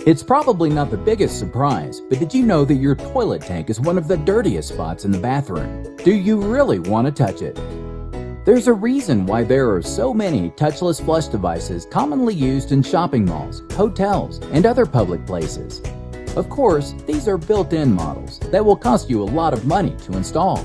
It's probably not the biggest surprise, but did you know that your toilet tank is one of the dirtiest spots in the bathroom? Do you really want to touch it? There's a reason why there are so many touchless flush devices commonly used in shopping malls, hotels, and other public places. Of course, these are built-in models that will cost you a lot of money to install.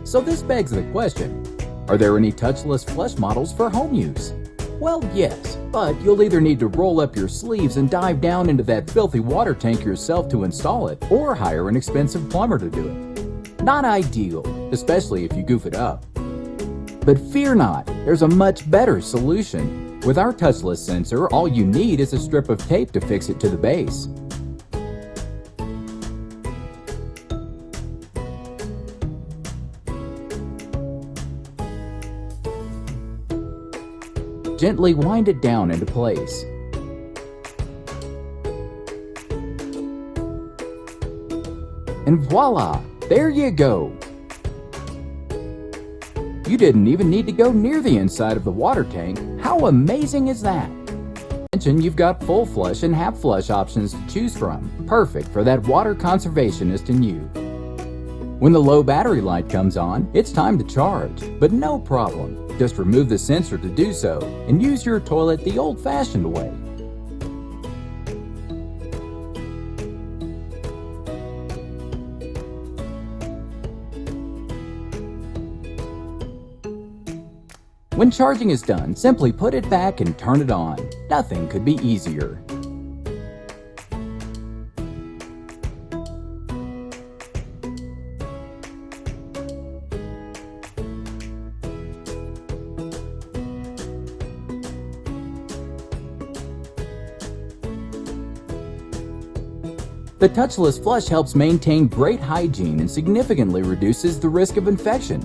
So this begs the question, are there any touchless flush models for home use? Well, yes, but you'll either need to roll up your sleeves and dive down into that filthy water tank yourself to install it, or hire an expensive plumber to do it. Not ideal, especially if you goof it up. But fear not, there's a much better solution. With our touchless sensor, all you need is a strip of tape to fix it to the base. Gently wind it down into place. And voila! There you go! You didn't even need to go near the inside of the water tank. How amazing is that? You've got full flush and half flush options to choose from. Perfect for that water conservationist in you. When the low battery light comes on, it's time to charge, but no problem. Just remove the sensor to do so and use your toilet the old-fashioned way. When charging is done, simply put it back and turn it on. Nothing could be easier. The touchless flush helps maintain great hygiene and significantly reduces the risk of infection.